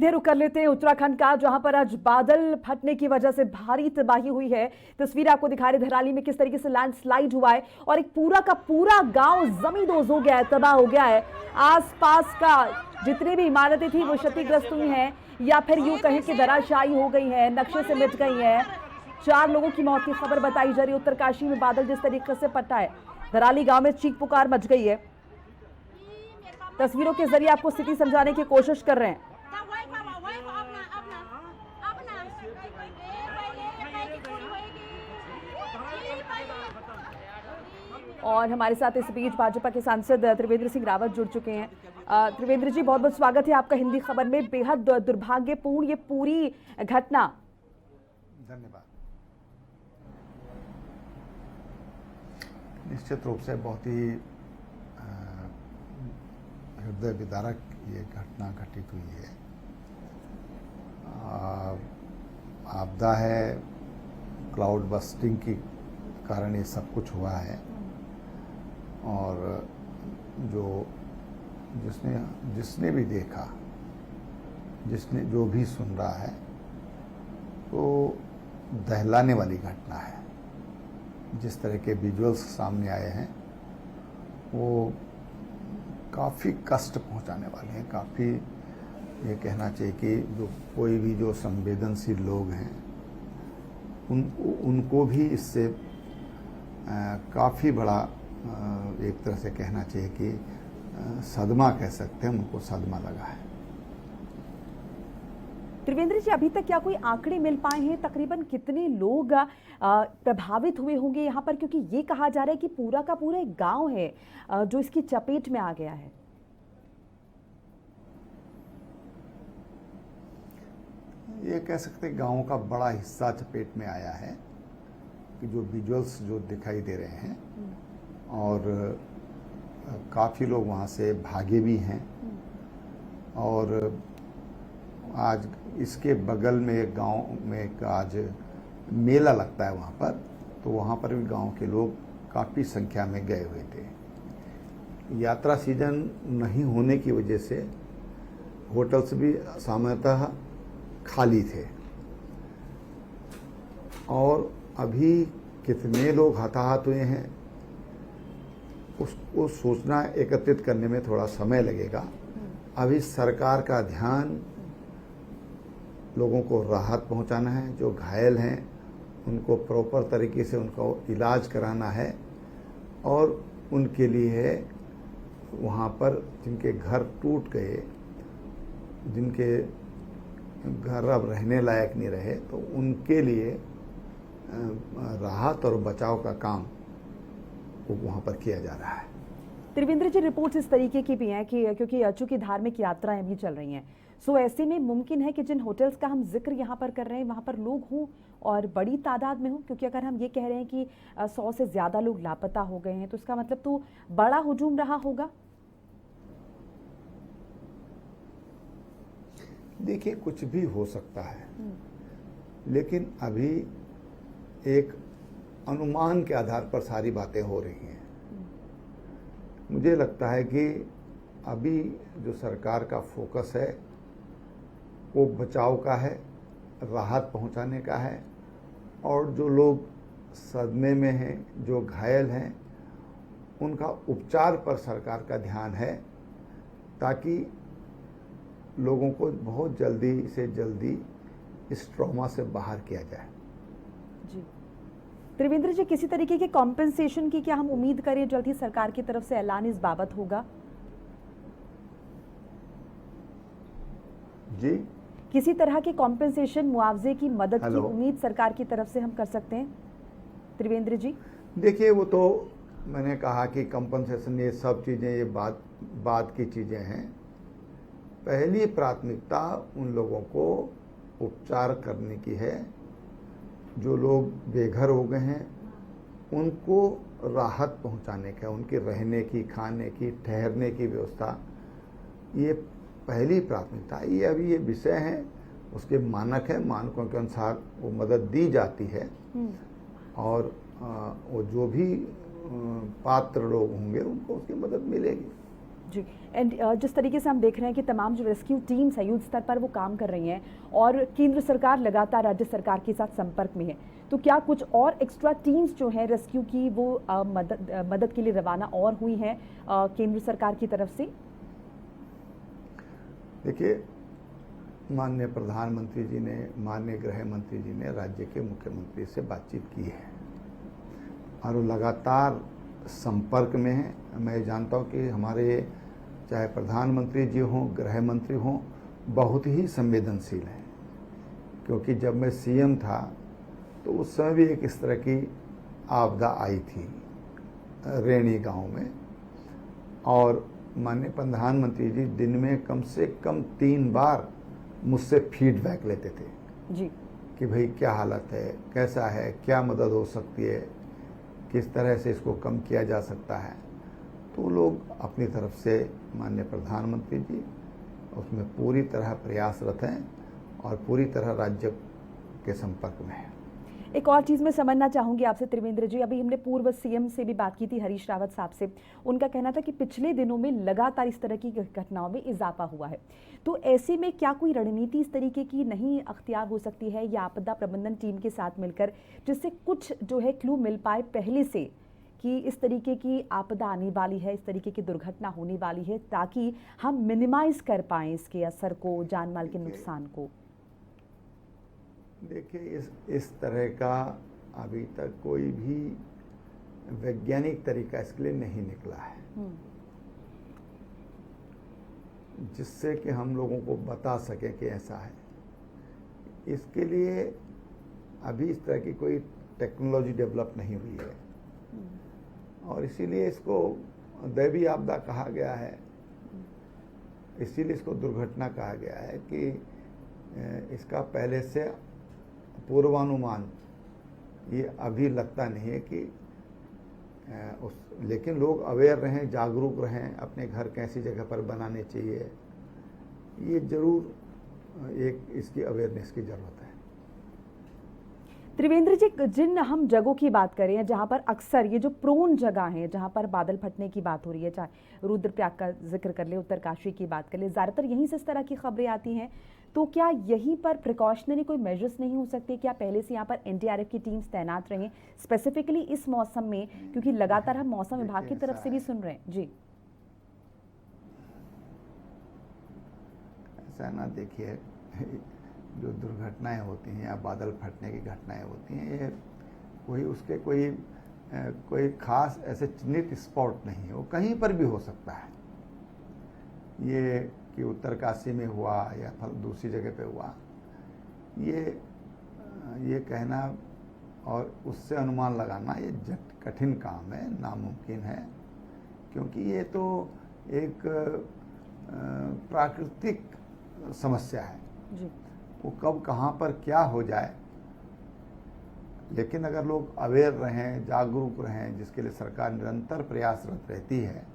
सीधे रुख कर लेते हैं उत्तराखंड का, जहां पर आज बादल फटने की वजह से भारी तबाही हुई है। तस्वीर आपको दिखा रहे धराली में किस तरीके से लैंडस्लाइड हुआ है और एक पूरा का पूरा गांव जमींदोज हो गया है, तबाह हो गया है। आसपास का जितनी भी इमारतें थी वो क्षतिग्रस्त हुई हैं या फिर यूं कहें कि धराशायी हो गई हैं, नक्शे से मिट गई हैं। 4 लोगों की मौत की खबर बताई जा रही है। उत्तरकाशी में बादल जिस तरीके से फटा है, धराली गांव में चीख पुकार मच गई है। तस्वीरों के जरिए आपको स्थिति समझाने की कोशिश कर रहे हैं। और हमारे साथ इस बीच भाजपा के सांसद त्रिवेंद्र सिंह रावत जुड़ चुके हैं। त्रिवेंद्र जी, बहुत बहुत स्वागत है आपका हिंदी खबर में। बेहद दुर्भाग्यपूर्ण ये पूरी घटना। धन्यवाद। निश्चित रूप से बहुत ही हृदय विदारक ये घटना घटित हुई है। आपदा है, क्लाउड बस्टिंग के कारण ये सब कुछ हुआ है और जिसने भी देखा, जो भी सुन रहा है, तो दहलाने वाली घटना है। जिस तरह के विजुअल्स सामने आए हैं वो काफ़ी कष्ट पहुंचाने वाले हैं। काफ़ी ये कहना चाहिए कि कोई भी जो संवेदनशील लोग हैं उनको भी इससे काफ़ी बड़ा एक तरह से कहना चाहिए कि सदमा कह सकते हैं, उनको सदमा लगा है। त्रिवेंद्र जी, अभी तक क्या कोई आंकड़े मिल पाए हैं तकरीबन कितने लोग प्रभावित हुए होंगे यहाँ पर, क्योंकि ये कहा जा रहा है कि पूरा का पूरा एक गांव है जो इसकी चपेट में आ गया है। ये कह सकते हैं गांव का बड़ा हिस्सा चपेट में आया है कि जो विजुअल्स जो दिखाई दे रहे हैं और काफ़ी लोग वहाँ से भागे भी हैं। और आज इसके बगल में एक गांव में आज मेला लगता है वहाँ पर, तो वहाँ पर भी गांव के लोग काफ़ी संख्या में गए हुए थे। यात्रा सीजन नहीं होने की वजह से होटल्स भी सामान्यतः खाली थे और अभी कितने लोग हताहत हुए हैं उसको सूचना एकत्रित करने में थोड़ा समय लगेगा। अभी सरकार का ध्यान लोगों को राहत पहुंचाना है। जो घायल हैं उनको प्रॉपर तरीके से उनको इलाज कराना है और उनके लिए वहाँ पर जिनके घर टूट गए, जिनके घर अब रहने लायक नहीं रहे, तो उनके लिए राहत और बचाव का काम वहाँ पर किया जा रहा है। त्रिवेंद्र जी, रिपोर्ट्स इस तरीके की भी हैं कि क्योंकि चूंकि धार्मिक यात्राएं भी चल रही हैं, सो ऐसे में मुमकिन है कि जिन होटल्स का हम जिक्र यहाँ पर कर रहे हैं वहाँ पर लोग हों और बड़ी तादाद में हों, क्योंकि अगर हम ये कह रहे हैं कि 100 से ज़्यादा लोग लापता हो गए हैं तो इसका मतलब तो बड़ा हुजूम रहा होगा। देखिए, कुछ भी हो सकता है, लेकिन अभी एक अनुमान के आधार पर सारी बातें हो रही हैं। मुझे लगता है कि अभी जो सरकार का फोकस है वो बचाव का है, राहत पहुंचाने का है और जो लोग सदमे में हैं, जो घायल हैं, उनका उपचार पर सरकार का ध्यान है ताकि लोगों को बहुत जल्दी से जल्दी इस ट्रॉमा से बाहर किया जाए। जी त्रिवेंद्र जी, किसी तरीके के कॉम्पेंसेशन की क्या हम उम्मीद करें? जल्द ही सरकार की तरफ से ऐलान इस बाबत होगा? जी, किसी तरह के कॉम्पेंसेशन, मुआवजे की मदद की उम्मीद सरकार की तरफ से हम कर सकते हैं त्रिवेंद्र जी? देखिए, वो तो मैंने कहा कि कॉम्पेंसेशन ये सब चीज़ें ये बात की चीज़ें हैं। पहली प्राथमिकता उन लोगों को उपचार करने की है। जो लोग बेघर हो गए हैं उनको राहत पहुंचाने का, उनके रहने की, खाने की, ठहरने की व्यवस्था, ये पहली प्राथमिकता। ये अभी ये विषय हैं, उसके मानक हैं, मानकों के अनुसार वो मदद दी जाती है और वो जो भी पात्र लोग होंगे उनको उसकी मदद मिलेगी। जी। एंड जिस तरीके से हम देख रहे हैं कि तमाम जो रेस्क्यू टीम्स है युद्ध स्तर पर वो काम कर रही हैं और केंद्र सरकार लगातार राज्य सरकार के साथ संपर्क में है, तो क्या कुछ और एक्स्ट्रा टीम्स जो हैं रेस्क्यू की वो मदद के लिए रवाना और हुई हैं केंद्र सरकार की तरफ से? देखिए, माननीय प्रधानमंत्री जी ने, माननीय गृह मंत्री जी ने राज्य के मुख्यमंत्री से बातचीत की है और वो लगातार संपर्क में है। मैं जानता हूँ कि हमारे चाहे प्रधानमंत्री जी हों, गृह मंत्री हों, बहुत ही संवेदनशील हैं, क्योंकि जब मैं सीएम था तो उस समय भी एक इस तरह की आपदा आई थी रेणी गांव में, और माननीय प्रधानमंत्री जी दिन में कम से कम 3 बार मुझसे फीडबैक लेते थे जी। कि भाई क्या हालत है, कैसा है, क्या मदद हो सकती है, किस तरह से इसको कम किया जा सकता है। तो लोग अपनी तरफ से, माननीय प्रधानमंत्री जी उसमें पूरी तरह प्रयासरत हैं और पूरी तरह राज्य के संपर्क में हैं। एक और चीज़ मैं समझना चाहूंगी आपसे त्रिवेंद्र जी, अभी हमने पूर्व सीएम से भी बात की थी, हरीश रावत साहब से। उनका कहना था कि पिछले दिनों में लगातार इस तरह की घटनाओं में इजाफा हुआ है, तो ऐसे में क्या कोई रणनीति इस तरीके की नहीं अख्तियार हो सकती है या आपदा प्रबंधन टीम के साथ मिलकर, जिससे कुछ जो है क्लू मिल पाए पहले से कि इस तरीके की आपदा आने वाली है, इस तरीके की दुर्घटना होने वाली है, ताकि हम मिनिमाइज कर पाएं इसके असर को, जान माल के नुकसान को? देखिए, इस तरह का अभी तक कोई भी वैज्ञानिक तरीका इसके लिए नहीं निकला है जिससे कि हम लोगों को बता सके कि ऐसा है। इसके लिए अभी इस तरह की कोई टेक्नोलॉजी डेवलप नहीं हुई है और इसीलिए इसको दैवीय आपदा कहा गया है, इसीलिए इसको दुर्घटना कहा गया है कि इसका पहले से पूर्वानुमान ये अभी लगता नहीं है कि लेकिन लोग अवेयर रहें, जागरूक रहें, अपने घर कैसी जगह पर बनाने चाहिए, ये जरूर एक इसकी अवेयरनेस की ज़रूरत है। त्रिवेंद्र जी, जिन हम जगहों की बात करें जहां पर अक्सर ये जो प्रोन जगह हैं, जहां पर बादल फटने की बात हो रही है, चाहे रुद्रप्रयाग का जिक्र कर ले, उत्तरकाशी की बात कर ले, ज़्यादातर यहीं से इस तरह की खबरें आती हैं, तो क्या यहीं पर प्रिकॉशनरी कोई मेजर्स नहीं हो सकते? क्या पहले से यहाँ पर एनडीआरएफ की टीम्स तैनात रहें स्पेसिफिकली इस मौसम में, क्योंकि लगातार हम मौसम विभाग की तरफ से भी सुन रहे हैं? जी। ऐसा ना, देखिए, जो दुर्घटनाएं होती हैं या बादल फटने की घटनाएं होती हैं, ये कोई खास ऐसे चिन्हित स्पॉट नहीं है, वो कहीं पर भी हो सकता है। ये कि उत्तरकाशी में हुआ या दूसरी जगह पे हुआ, ये कहना और उससे अनुमान लगाना ये कठिन काम है, नामुमकिन है, क्योंकि ये तो एक प्राकृतिक समस्या है जी। वो कब कहाँ पर क्या हो जाए। लेकिन अगर लोग अवेयर रहें, जागरूक रहें, जिसके लिए सरकार निरंतर प्रयासरत रहती है,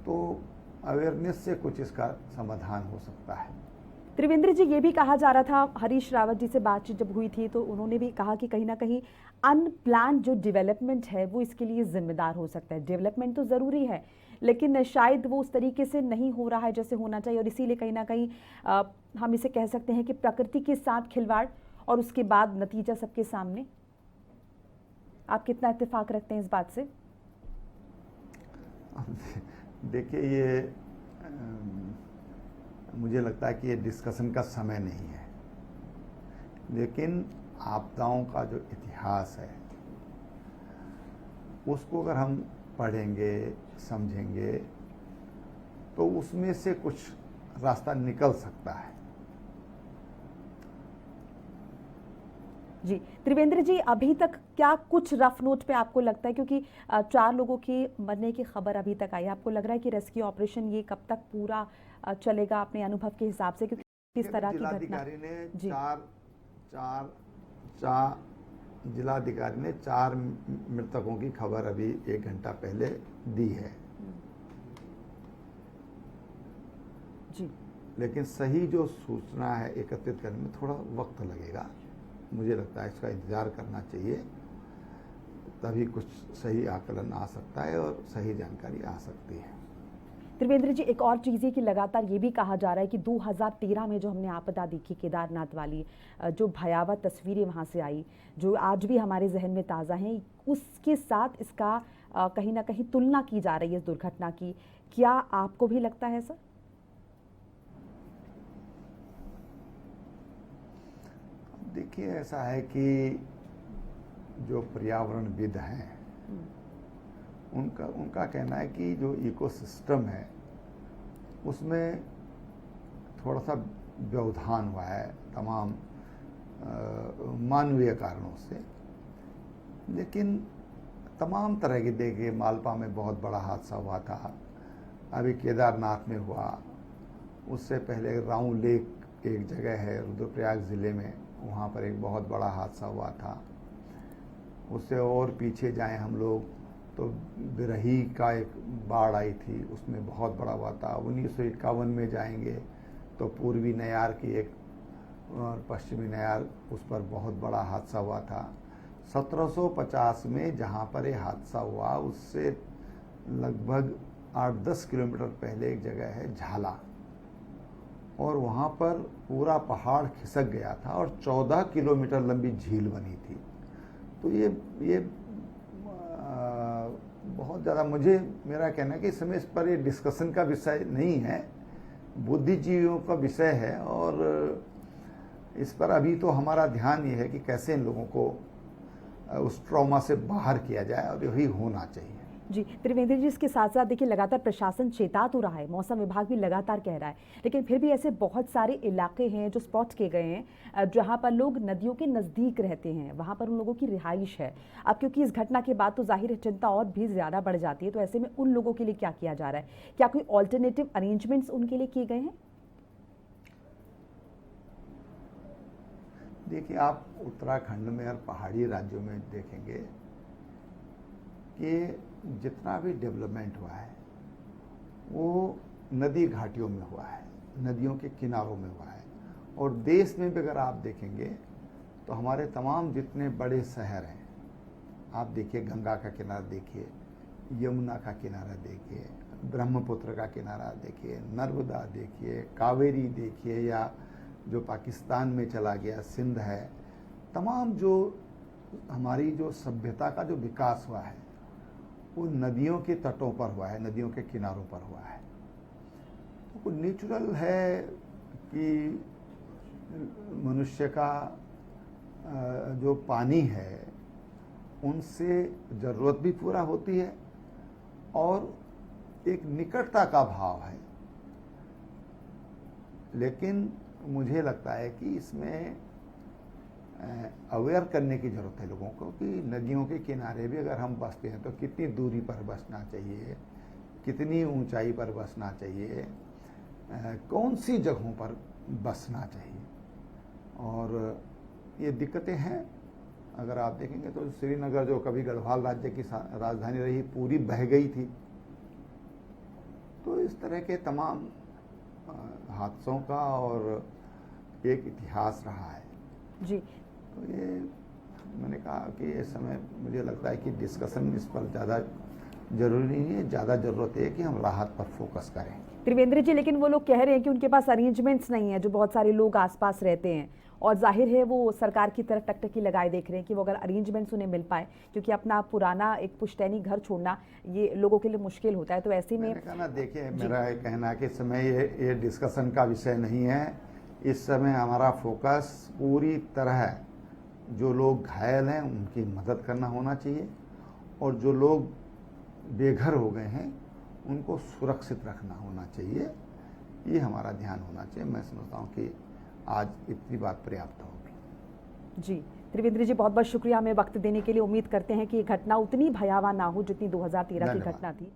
तो अवेयरनेस से कुछ इसका समाधान हो सकता है। त्रिवेंद्र जी, ये भी कहा जा रहा था, हरीश रावत जी से बातचीत जब हुई थी तो उन्होंने भी कहा कि कहीं ना कहीं अनप्लान जो डेवलपमेंट है वो इसके लिए जिम्मेदार हो सकता है। डेवलपमेंट तो ज़रूरी है, लेकिन शायद वो उस तरीके से नहीं हो रहा है जैसे होना चाहिए, और इसीलिए कहीं ना कहीं हम इसे कह सकते हैं कि प्रकृति के साथ खिलवाड़ और उसके बाद नतीजा सबके सामने। आप कितना इत्तेफाक रखते हैं इस बात से? देखिए, ये मुझे लगता है कि ये डिस्कशन का समय नहीं है, लेकिन आपदाओं का जो इतिहास है उसको अगर हम पढ़ेंगे, समझेंगे, तो उसमें से कुछ रास्ता निकल सकता है। जी त्रिवेंद्र जी, अभी तक क्या कुछ रफ नोट पे आपको लगता है, क्योंकि 4 लोगों की मरने की खबर अभी तक आई है, आपको लग रहा है कि रेस्क्यू ऑपरेशन ये कब तक पूरा चलेगा अपने अनुभव के हिसाब से, क्योंकि इस तरह की घटना? जिलाधिकारी ने 4 मृतकों की खबर अभी 1 घंटा पहले दी है जी। लेकिन सही जो सूचना है एकत्रित करने में थोड़ा वक्त लगेगा। मुझे लगता है इसका इंतजार करना चाहिए, तभी कुछ सही आकलन आ सकता है और सही जानकारी आ सकती है। त्रिवेंद्र जी, एक और चीज़ है कि लगातार ये भी कहा जा रहा है कि 2013 में जो हमने आपदा देखी केदारनाथ वाली, जो भयावह तस्वीरें वहाँ से आई, जो आज भी हमारे जहन में ताज़ा हैं, उसके साथ इसका कहीं ना कहीं तुलना की जा रही है इस दुर्घटना की। क्या आपको भी लगता है सर? देखिए, ऐसा है कि जो पर्यावरणविद हैं उनका कहना है कि जो इकोसिस्टम है उसमें थोड़ा सा व्यवधान हुआ है तमाम मानवीय कारणों से। लेकिन तमाम तरह के, देखिए मालपा में बहुत बड़ा हादसा हुआ था, अभी केदारनाथ में हुआ, उससे पहले राऊ लेक एक जगह है रुद्रप्रयाग ज़िले में, वहाँ पर एक बहुत बड़ा हादसा हुआ था। उससे और पीछे जाएं हम लोग तो बिरही का एक बाढ़ आई थी, उसमें बहुत बड़ा हुआ था। 1951 में जाएंगे तो पूर्वी नयार की एक और पश्चिमी नयार, उस पर बहुत बड़ा हादसा हुआ था। 1750 में जहाँ पर ये हादसा हुआ उससे लगभग 8-10 किलोमीटर पहले एक जगह है झाला, और वहाँ पर पूरा पहाड़ खिसक गया था और 14 किलोमीटर लंबी झील बनी थी। तो ये बहुत ज़्यादा, मेरा कहना है कि इस समय इस पर ये डिस्कशन का विषय नहीं है, बुद्धिजीवियों का विषय है, और इस पर अभी तो हमारा ध्यान ये है कि कैसे इन लोगों को उस ट्रॉमा से बाहर किया जाए, और यही होना चाहिए। जी त्रिवेंद्र जी, इसके साथ साथ देखिए लगातार प्रशासन चेता तो रहा है, मौसम विभाग भी लगातार कह रहा है, लेकिन फिर भी ऐसे बहुत सारे इलाके हैं जो स्पॉट किए गए हैं जहां पर लोग नदियों के नज़दीक रहते हैं, वहां पर उन लोगों की रिहाइश है। अब क्योंकि इस घटना के बाद तो जाहिर है चिंता और भी ज़्यादा बढ़ जाती है, तो ऐसे में उन लोगों के लिए क्या किया जा रहा है? क्या कोई ऑल्टरनेटिव अरेंजमेंट्स उनके लिए किए गए हैं? देखिए, आप उत्तराखंड में और पहाड़ी राज्यों में देखेंगे कि जितना भी डेवलपमेंट हुआ है वो नदी घाटियों में हुआ है, नदियों के किनारों में हुआ है। और देश में भी अगर आप देखेंगे तो हमारे तमाम जितने बड़े शहर हैं, आप देखिए गंगा का किनारा देखिए, यमुना का किनारा देखिए, ब्रह्मपुत्र का किनारा देखिए, नर्मदा देखिए, कावेरी देखिए, या जो पाकिस्तान में चला गया सिंध है, तमाम जो हमारी जो सभ्यता का जो विकास हुआ है वो नदियों के तटों पर हुआ है, नदियों के किनारों पर हुआ है। तो नेचुरल है कि मनुष्य का जो पानी है उनसे ज़रूरत भी पूरा होती है, और एक निकटता का भाव है। लेकिन मुझे लगता है कि इसमें अवेयर करने की ज़रूरत है लोगों को कि नदियों के किनारे भी अगर हम बसते हैं तो कितनी दूरी पर बसना चाहिए, कितनी ऊंचाई पर बसना चाहिए, कौन सी जगहों पर बसना चाहिए। और ये दिक्कतें हैं। अगर आप देखेंगे तो श्रीनगर, जो कभी गढ़वाल राज्य की राजधानी रही, पूरी बह गई थी। तो इस तरह के तमाम हादसों का और एक इतिहास रहा है जी। तो ये मैंने कहा कि इस समय मुझे लगता है कि डिस्कशन इस पर ज़्यादा जरूरी नहीं है, ज़्यादा ज़रूरत है कि हम राहत पर फोकस करें। त्रिवेंद्र जी, लेकिन वो लोग कह रहे हैं कि उनके पास अरेंजमेंट्स नहीं है, जो बहुत सारे लोग आसपास रहते हैं, और जाहिर है वो सरकार की तरफ टकटकी लगाए देख रहे हैं कि वो अगर अरेंजमेंट्स उन्हें मिल पाए, क्योंकि अपना पुराना एक पुश्तैनी घर छोड़ना ये लोगों के लिए मुश्किल होता है। तो ऐसे में मैंने कहा ना, देखिए मेरा ये कहना है कि इस समय ये डिस्कशन का विषय नहीं है। इस समय हमारा फोकस पूरी तरह जो लोग घायल हैं उनकी मदद करना होना चाहिए, और जो लोग बेघर हो गए हैं उनको सुरक्षित रखना होना चाहिए। ये हमारा ध्यान होना चाहिए। मैं समझता हूँ कि आज इतनी बात पर्याप्त होगी। जी त्रिवेंद्र जी, बहुत बहुत शुक्रिया हमें वक्त देने के लिए। उम्मीद करते हैं कि ये घटना उतनी भयावह ना हो जितनी 2013 की घटना थी।